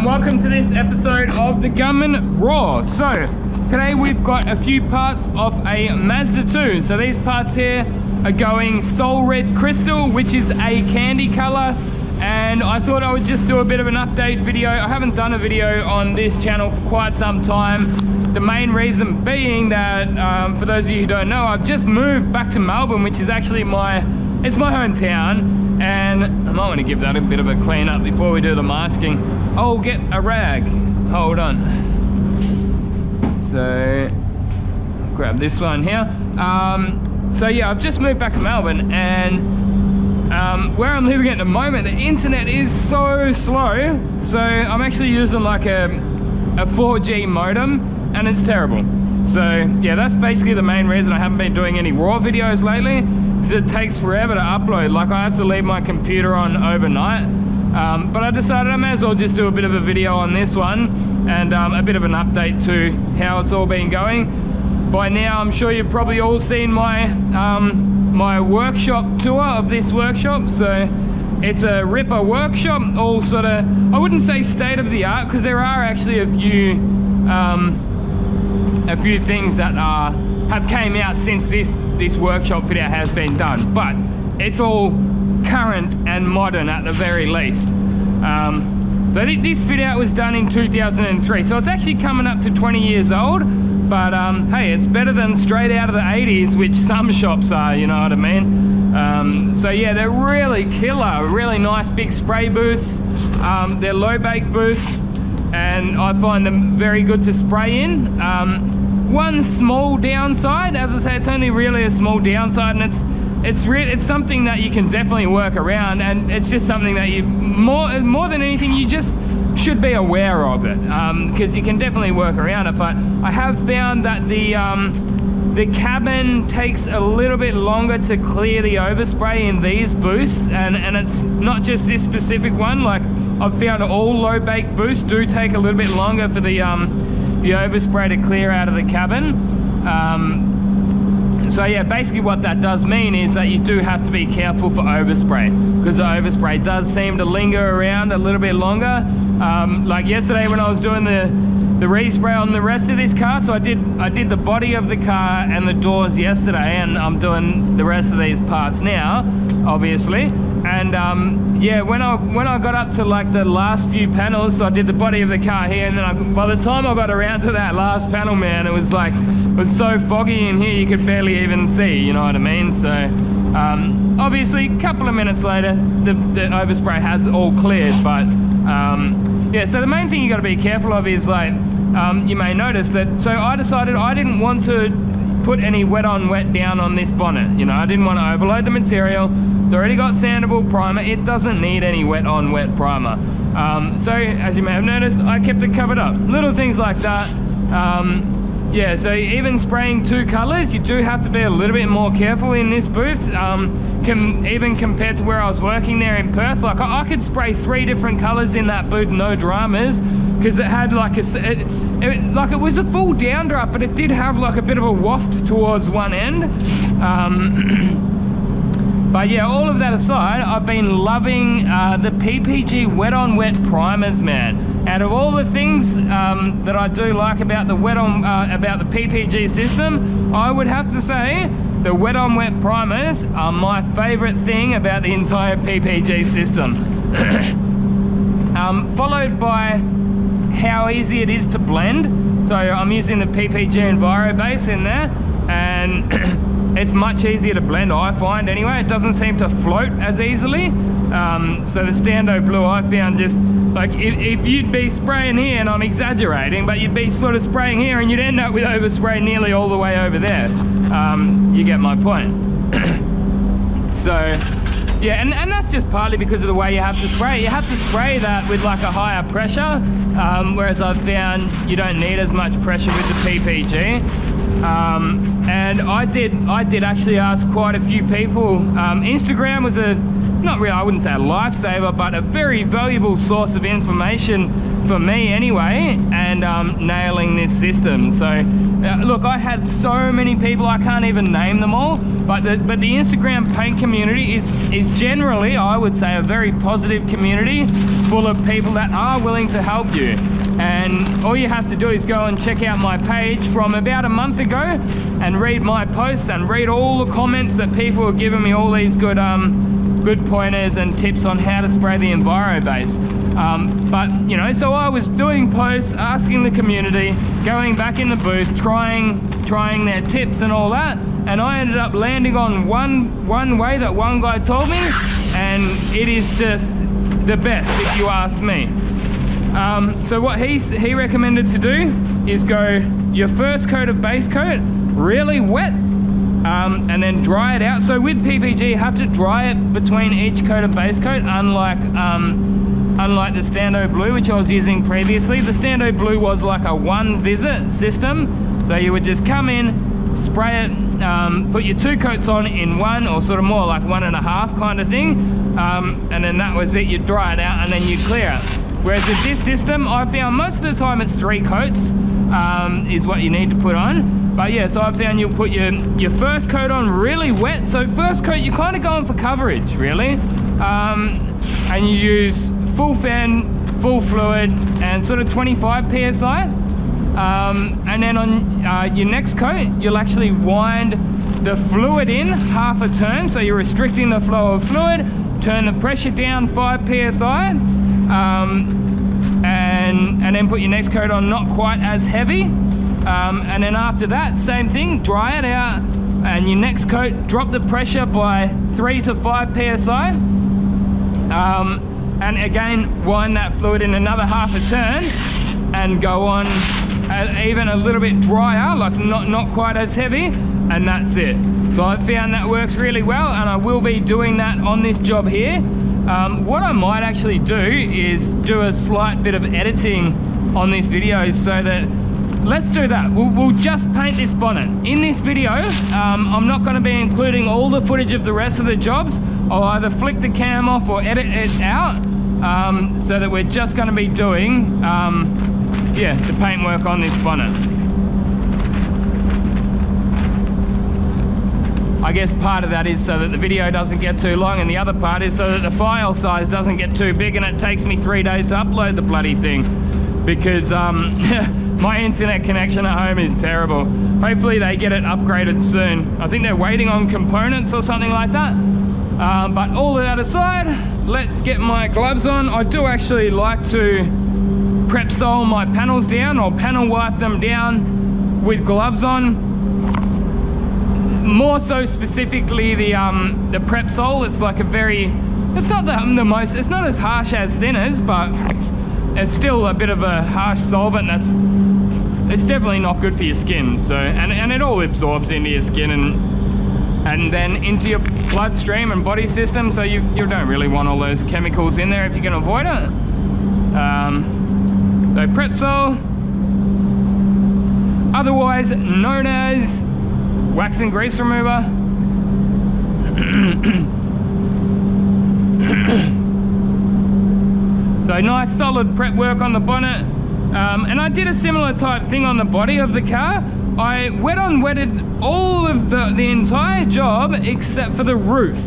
welcome to this episode of the Gunman Raw. So today we've got a few parts of a Mazda 2. So these parts here are going Soul Red Crystal, which is a candy color, and I thought I would just do a bit of an update video. I haven't done a video on this channel for quite some time. The main reason being that, for those of you who don't know, I've just moved back to Melbourne, which is actually my hometown. And I might want to give that a bit of a clean up before we do the masking. I'll get a rag. Hold on. So, grab this one here. So yeah, I've just moved back to Melbourne, and where I'm living at the moment, the internet is so slow. So I'm actually using like a 4G modem, and it's terrible. So yeah, that's basically the main reason I haven't been doing any raw videos lately. It takes forever to upload. Like, I have to leave my computer on overnight, but I decided I may as well just do a bit of a video on this one, and a bit of an update to how it's all been going. By now I'm sure you've probably all seen my my workshop tour of this workshop. So it's a ripper workshop, all sort of, I wouldn't say state of the art, because there are actually a few things that have came out since this workshop video has been done, but it's all current and modern at the very least. So this video was done in 2003, so it's actually coming up to 20 years old, but hey, it's better than straight out of the 80s, which some shops are, you know what I mean? So yeah, they're really killer, really nice big spray booths. They're low bake booths, and I find them very good to spray in. One small downside, as I say, it's only really a small downside, and it's something that you can definitely work around, and it's just something that you, more than anything, you just should be aware of it, because you can definitely work around it. But I have found that the cabin takes a little bit longer to clear the overspray in these booths, and it's not just this specific one. Like, I've found all low bake booths do take a little bit longer for the overspray to clear out of the cabin. So yeah, basically what that does mean is that you do have to be careful for overspray, because the overspray does seem to linger around a little bit longer. Like yesterday when I was doing the respray on the rest of this car, so I did the body of the car and the doors yesterday, and I'm doing the rest of these parts now, obviously. And yeah, when I got up to like the last few panels, so I did the body of the car here, and then by the time I got around to that last panel, man, it was so foggy in here you could barely even see, you know what I mean? So obviously a couple of minutes later the overspray has all cleared, but yeah, so the main thing you got to be careful of is, like, you may notice that, so I decided I didn't want to put any wet on wet down on this bonnet. You know, I didn't want to overload the material. It's already got sandable primer. It doesn't need any wet on wet primer. So as you may have noticed, I kept it covered up. Little things like that. Yeah, so even spraying two colors, you do have to be a little bit more careful in this booth. Even compared to where I was working there in Perth, like I could spray 3 different colors in that booth, no dramas, because it had like it was a full downdraft, but it did have like a bit of a waft towards one end. But yeah, all of that aside, I've been loving the PPG wet on wet primers, man. Out of all the things that I do like about the about the PPG system, I would have to say the wet on wet primers are my favorite thing about the entire PPG system. Followed by how easy it is to blend. So I'm using the PPG Enviro base in there, and it's much easier to blend, I find anyway. It doesn't seem to float as easily. So the Stando Blue, I found, just like, if you'd be spraying here, and I'm exaggerating, but you'd be sort of spraying here and you'd end up with overspray nearly all the way over there. You get my point. So yeah, and that's just partly because of the way you have to spray. You have to spray that with like a higher pressure, whereas I've found you don't need as much pressure with the PPG. And I did actually ask quite a few people. Instagram was not really, I wouldn't say a lifesaver, but a very valuable source of information for me anyway, and nailing this system. So look, I had so many people, I can't even name them all, but the Instagram paint community is generally, I would say, a very positive community full of people that are willing to help you. And all you have to do is go and check out my page from about a month ago and read my posts and read all the comments that people are giving me all these good pointers and tips on how to spray the Enviro base. But you know, so I was doing posts, asking the community, going back in the booth, trying their tips and all that, and I ended up landing on one way that one guy told me, and it is just the best if you ask me. So what he recommended to do is go your first coat of base coat really wet, and then dry it out. So with PPG, you have to dry it between each coat of base coat, unlike the Stando Blue, which I was using previously. The Stando Blue was like a one visit system, so you would just come in, spray it, put your 2 coats on in one, or sort of more like 1.5 kind of thing, and then that was it. You dry it out and then you clear it. Whereas with this system, I found most of the time it's 3 coats is what you need to put on. But yeah, so I found you'll put your first coat on really wet. So first coat, you're kind of going for coverage, really. And you use full fan, full fluid, and sort of 25 PSI. And then on your next coat, you'll actually wind the fluid in half a turn. So you're restricting the flow of fluid, turn the pressure down 5 PSI. And then put your next coat on not quite as heavy, and then after that, same thing, dry it out, and your next coat, drop the pressure by 3 to 5 PSI, and again wind that fluid in another half a turn and go on even a little bit drier, like not quite as heavy, and that's it. So I found that works really well, and I will be doing that on this job here. What I might actually do is do a slight bit of editing on this video, so that, let's do that. We'll just paint this bonnet. In this video, I'm not going to be including all the footage of the rest of the jobs. I'll either flick the cam off or edit it out, so that we're just going to be doing, yeah, the paint work on this bonnet. I guess part of that is so that the video doesn't get too long, and the other part is so that the file size doesn't get too big and it takes me 3 days to upload the bloody thing, because my internet connection at home is terrible. Hopefully they get it upgraded soon. I think they're waiting on components or something like that. But all of that aside, let's get my gloves on. I do actually like to prep sole my panels down, or panel wipe them down with gloves on. More so specifically the prep sole. It's like a very, it's not the most, it's not as harsh as thinners, but it's still a bit of a harsh solvent. It's definitely not good for your skin. So and it all absorbs into your skin and then into your bloodstream and body system. So you don't really want all those chemicals in there if you can avoid it. So prep sole, otherwise known as wax and grease remover. So nice solid prep work on the bonnet, and I did a similar type thing on the body of the car. I wetted all of the entire job except for the roof,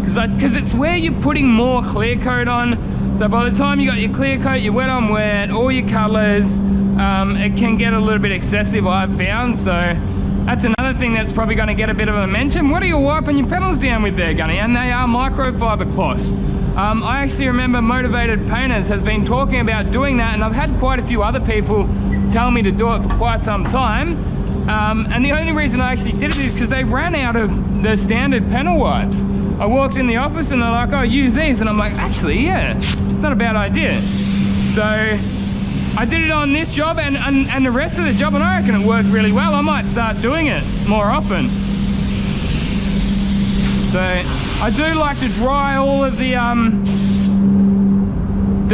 because it's where you're putting more clear coat on. So by the time you got your clear coat, your wet on wet, all your colors, it can get a little bit excessive, I've found. So that's another thing that's probably going to get a bit of a mention. What are you wiping your panels down with there, Gunny? And they are microfiber cloths. I actually remember Motivated Painters has been talking about doing that, and I've had quite a few other people tell me to do it for quite some time. And the only reason I actually did it is because they ran out of the standard panel wipes. I walked in the office and they're like, oh, use these. And I'm like, actually, yeah, it's not a bad idea. So I did it on this job and the rest of the job, and I reckon it worked really well. I might start doing it more often. So I do like to dry all of the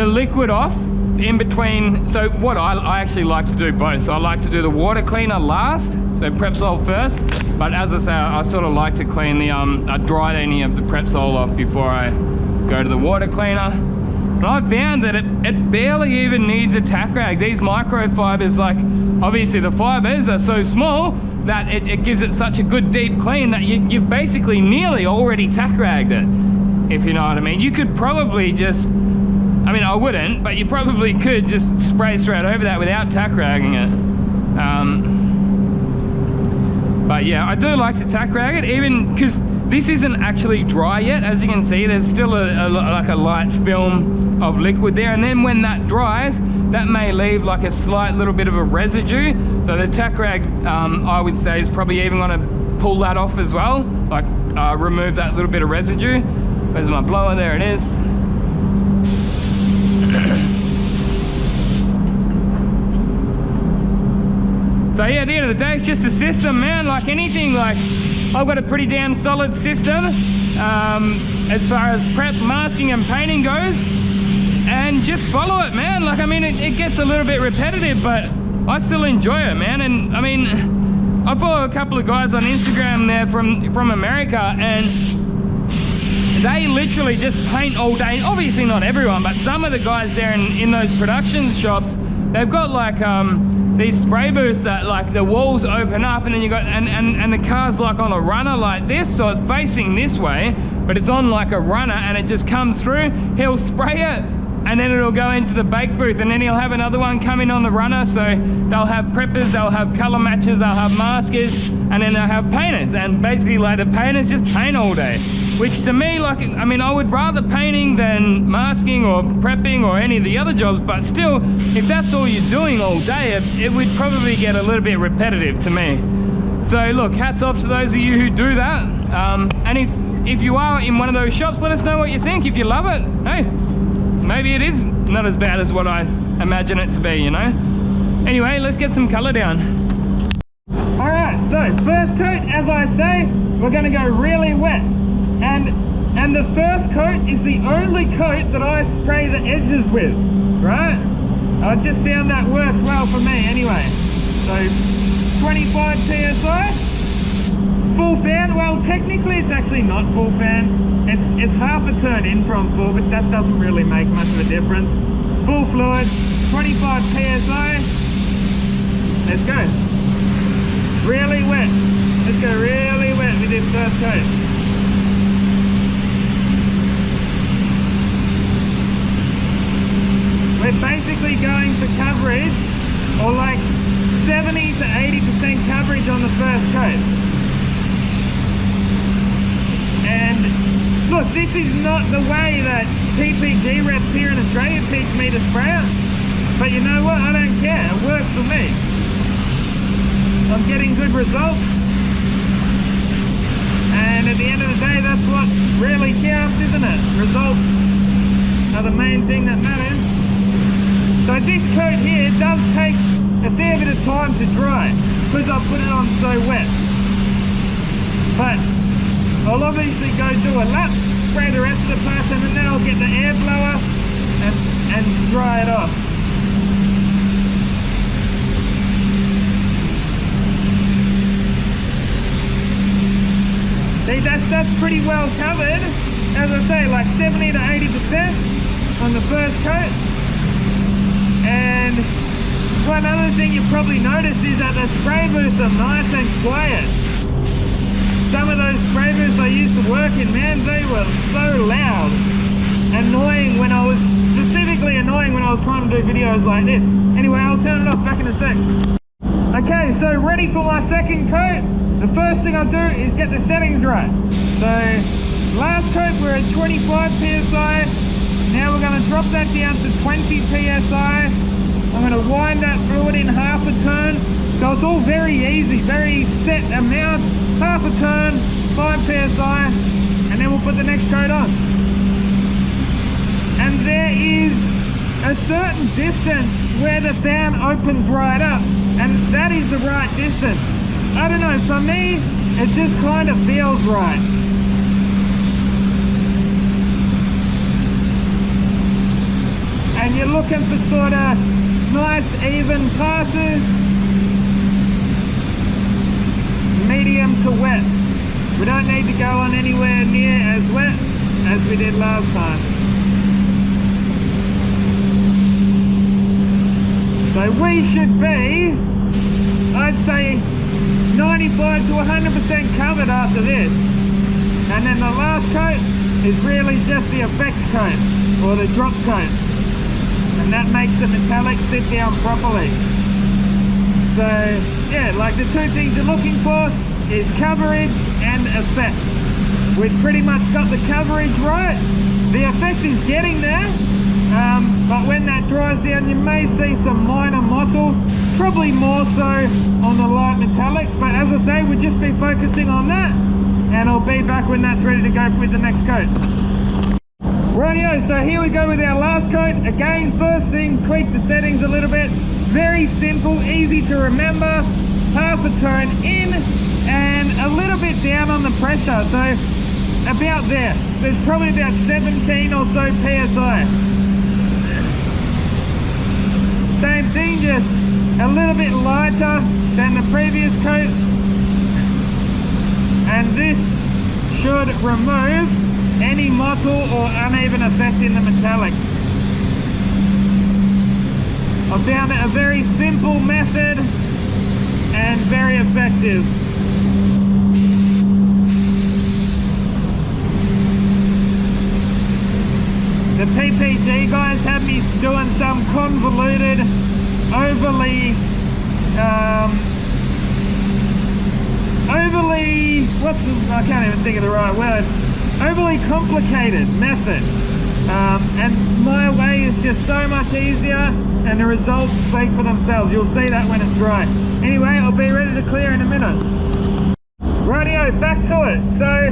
liquid off in between. So what I actually like to do both. So I like to do the water cleaner last, so prep sole first. But as I say, I sort of like to clean the, I dry any of the prep sole off before I go to the water cleaner. And I found that it barely even needs a tack rag. These microfibers, like obviously the fibers are so small that it gives it such a good deep clean that you've basically nearly already tack ragged it, if you know what I mean. You could probably just, I mean I wouldn't, but you probably could just spray straight over that without tack ragging it. But yeah, I do like to tack rag it, even because this isn't actually dry yet. As you can see, there's still like a light film of liquid there, and then when that dries, that may leave like a slight little bit of a residue. So the tack rag, I would say, is probably even going to pull that off as well, like remove that little bit of residue. Where's my blower? There it is. So yeah, at the end of the day, it's just a system, man. Like anything, like I've got a pretty damn solid system as far as prep, masking and painting goes, and just follow it, man. Like I mean, it gets a little bit repetitive, but I still enjoy it, man. And I mean, I follow a couple of guys on Instagram there from America, and they literally just paint all day. Obviously not everyone, but some of the guys there in those production shops, they've got like these spray booths that like the walls open up, and then you got and the car's like on a runner like this, so it's facing this way, but it's on like a runner, and it just comes through. He'll spray it, and then it'll go into the bake booth, and then he'll have another one come in on the runner. So they'll have preppers, they'll have color matches, they'll have maskers, and then they'll have painters. And basically like the painters just paint all day, which to me, like, I mean, I would rather painting than masking or prepping or any of the other jobs, but still, if that's all you're doing all day, it would probably get a little bit repetitive to me. So look, hats off to those of you who do that. And if you are in one of those shops, let us know what you think. If you love it, hey, maybe it is not as bad as what I imagine it to be, you know? Anyway, let's get some color down. All right, so first coat, as I say, we're gonna go really wet. And the first coat is the only coat that I spray the edges with, right? I just found that works well for me anyway. So 25 PSI, full fan. Well, technically it's actually not full fan. It's half a turn in from full, but that doesn't really make much of a difference. Full fluid, 25 PSI. Let's go. Really wet. Let's go really wet with this first coat. We're basically going for coverage, or like 70 to 80% coverage on the first coat. And look, this is not the way that PPG reps here in Australia teach me to spray it, but you know what, I don't care, it works for me. I'm getting good results, and at the end of the day, that's what really counts, isn't it? Results are the main thing that matters. So this coat here does take a fair bit of time to dry because I put it on so wet. But I'll obviously go do a lap, spray the rest of the parts, and then I'll get the air blower and dry it off. See, that's pretty well covered. As I say, like 70 to 80% on the first coat. And one other thing you probably noticed is that the spray booths are nice and quiet. Some of those spray booths I used to work in, man, they were so loud. Annoying when I was, specifically annoying when I was trying to do videos like this. Anyway, I'll turn it off back in a sec. Okay, so ready for my second coat. The first thing I'll do is get the settings right. So, last coat we're at 25 PSI. Now we're going to drop that down to 20 PSI. I'm going to wind that fluid in half a turn. So it's all very easy, very set amount. Half a turn, 5 PSI, and then we'll put the next coat on. And there is a certain distance where the fan opens right up, and that is the right distance. I don't know, for me, it just kind of feels right. And you're looking for sort of nice even passes, medium to wet. We don't need to go on anywhere near as wet as we did last time. So we should be, I'd say, 95 to 100% covered after this. And then the last coat is really just the effects coat, or the drop coat. And that makes the metallic sit down properly. So yeah, like the two things you're looking for is coverage and effect. We've pretty much got the coverage right. The effect is getting there. But when that dries down, you may see some minor mottle, probably more so on the light metallics, but as I say, we'll just be focusing on that, and I'll be back when that's ready to go with the next coat. Rightio, so here we go with our last coat. Again, first thing, tweak the settings a little bit. Very simple, easy to remember. Half a tone in and a little bit down on the pressure, so about there. There's probably about 17 or so PSI. Same thing, just a little bit lighter than the previous coat. And this should remove any mottle or uneven effect in the metallic. I've found it a very simple method and very effective. The PPG guys have me doing some convoluted, overly, I can't even think of the right word, overly complicated method. And my way is just so much easier, and the results speak for themselves. You'll see that when it's dry. Anyway, I'll be ready to clear in a minute. Rightio, back to it. So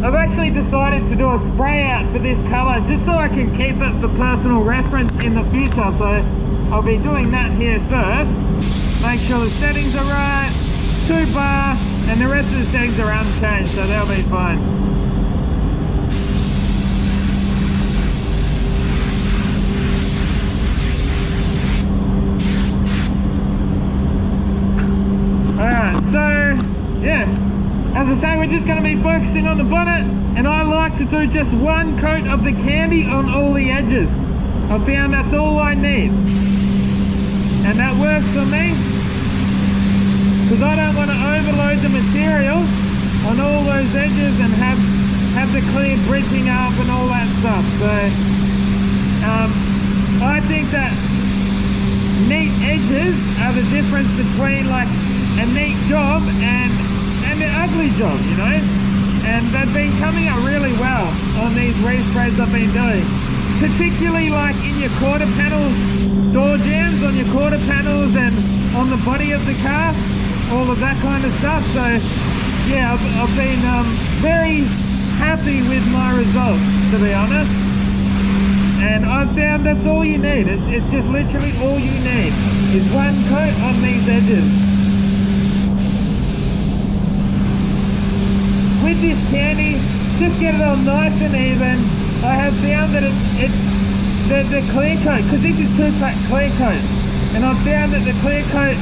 I've actually decided to do a spray out for this colour just so I can keep it for personal reference in the future. So I'll be doing that here first. Make sure the settings are right, 2 bar, and the rest of the settings are unchanged, so they'll be fine. Alright, so yeah. As I say, we're just going to be focusing on the bonnet, and I like to do just one coat of the candy on all the edges. I found that's all I need, and that works for me because I don't want to overload the material on all those edges and have the clear bridging up and all that stuff. So I think that neat edges are the difference between like a neat job and an ugly job, you know, and they've been coming out really well on these resprays I've been doing, particularly like in your quarter panel door jambs, on your quarter panels and on the body of the car, all of that kind of stuff. So yeah, I've been very happy with my results, to be honest, and I've found that's all you need. It's just literally all you need is one coat on these edges. With this candy, just get it on nice and even. I have found that it's the clear coat, because this is 2-pack clear coat, and I've found that the clear coat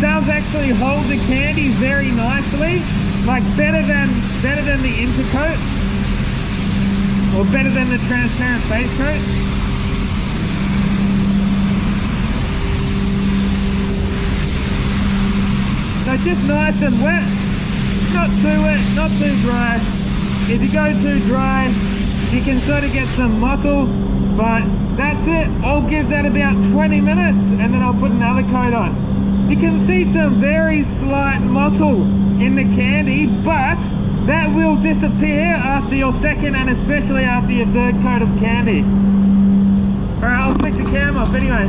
does actually hold the candy very nicely, like better than the intercoat, or better than the transparent base coat. So just nice and wet. Not too wet, not too dry. If you go too dry, you can sort of get some mottle, but that's it. I'll give that about 20 minutes and then I'll put another coat on. You can see some very slight mottle in the candy, but that will disappear after your second and especially after your third coat of candy. Alright, I'll flick the cam off anyway.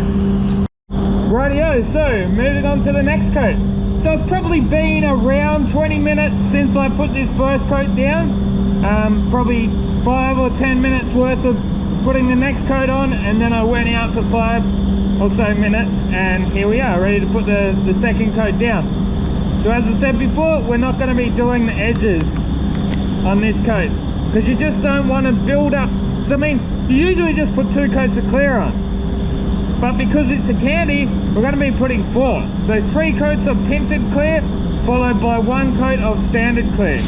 Rightio, so moving on to the next coat. So it's probably been around 20 minutes since I put this first coat down. Probably 5 or 10 minutes worth of putting the next coat on, and then I went out for 5 or so minutes, and here we are, ready to put the second coat down. So as I said before, we're not going to be doing the edges on this coat, because you just don't want to build up. I mean, you usually just put 2 coats of clear on. But because it's a candy, we're going to be putting 4. So 3 coats of tinted clear, followed by 1 coat of standard clear.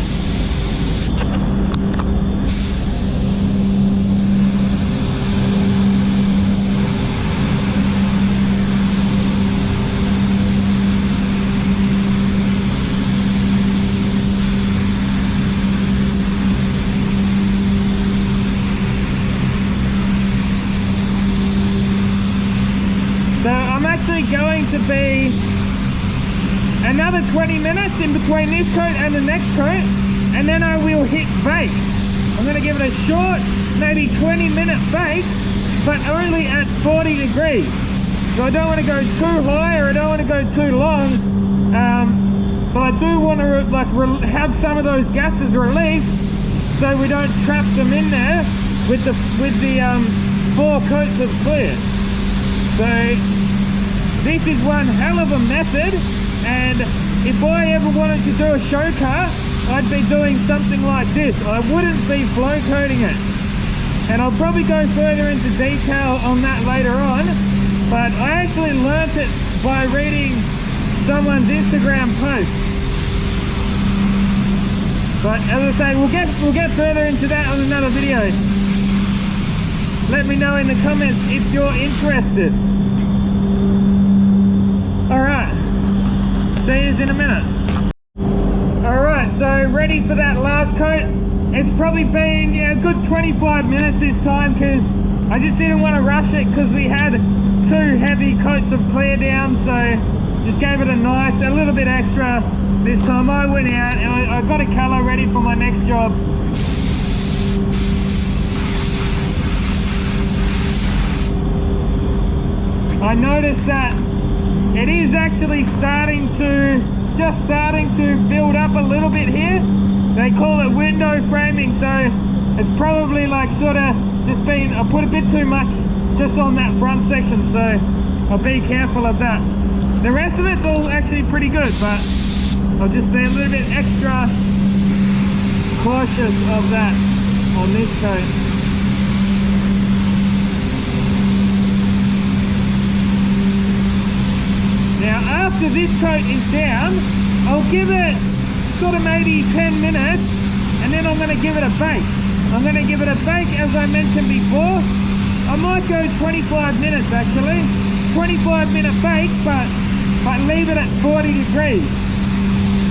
actually going to be another 20 minutes in between this coat and the next coat, and then I will hit bake. I'm going to give it a short, maybe 20-minute bake, but only at 40 degrees. So I don't want to go too high or I don't want to go too long, but I do want to have some of those gases released so we don't trap them in there with the 4 coats of clear. So this is one hell of a method, and if I ever wanted to do a show car, I'd be doing something like this. I wouldn't be flow coating it, and I'll probably go further into detail on that later on, but I actually learnt it by reading someone's Instagram post. But as I say, we'll get further into that on another video. Let me know in the comments if you're interested. Alright, see you in a minute. Alright, so ready for that last coat. It's probably been a good 25 minutes this time because I just didn't want to rush it because we had 2 heavy coats of clear down, so just gave it a little bit extra this time. I went out and I got a colour ready for my next job. I noticed that it is actually starting to build up a little bit here. They call it window framing, so it's probably like I put a bit too much just on that front section, so I'll be careful of that. The rest of it's all actually pretty good, but I'll just be a little bit extra cautious of that on this coat. Now after this coat is down, I'll give it maybe 10 minutes, and then I'm going to give it a bake. I'm going to give it a bake as I mentioned before. I might go 25 minutes actually. 25-minute bake, but leave it at 40 degrees.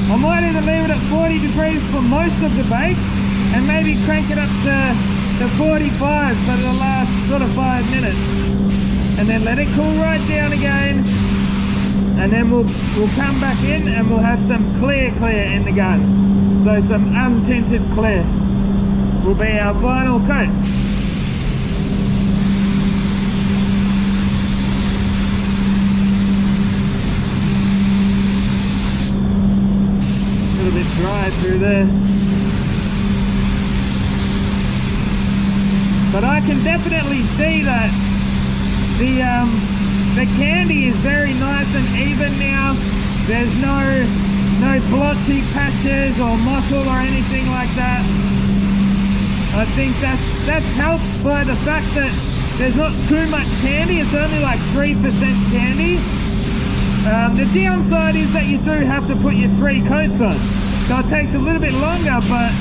I might either leave it at 40 degrees for most of the bake, and maybe crank it up to 45 for the last 5 minutes. And then let it cool right down again. And then we'll come back in and we'll have some clear in the gun. So some untinted clear will be our final coat. A little bit dry through there. But I can definitely see that the candy is very nice and even now. There's no blotchy patches or mottle or anything like that. I think that's helped by the fact that there's not too much candy. It's only like 3% candy. The downside is that you do have to put your 3 coats on, so it takes a little bit longer, but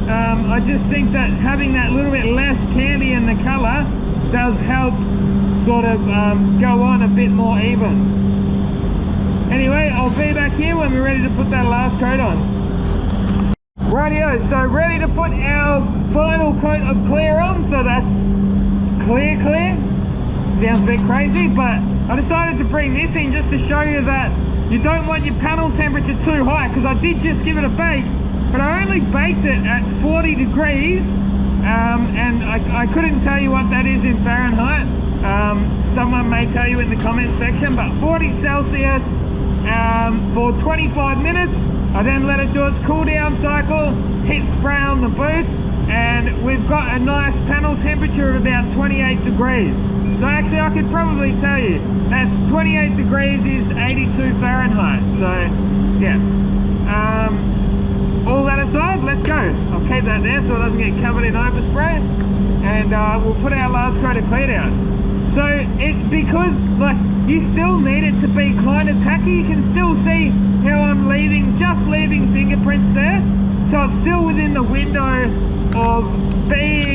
I just think that having that little bit less candy in the colour does help go on a bit more even. Anyway, I'll be back here when we're ready to put that last coat on. Rightio, so ready to put our final coat of clear on. So that's clear. Sounds a bit crazy, but I decided to bring this in just to show you that you don't want your panel temperature too high, because I did just give it a bake, but I only baked it at 40 degrees, and I couldn't tell you what that is in Fahrenheit. Someone may tell you in the comment section, but 40 Celsius for 25 minutes. I then let it do its cool down cycle, hit spray on the booth, and we've got a nice panel temperature of about 28 degrees. So actually I could probably tell you that's 28 degrees is 82 Fahrenheit. So yeah, all that aside, let's go. I'll keep that there so it doesn't get covered in overspray, and we'll put our last coat of clear down. So it's because you still need it to be kind of tacky. You can still see how I'm just leaving fingerprints there. So it's still within the window of being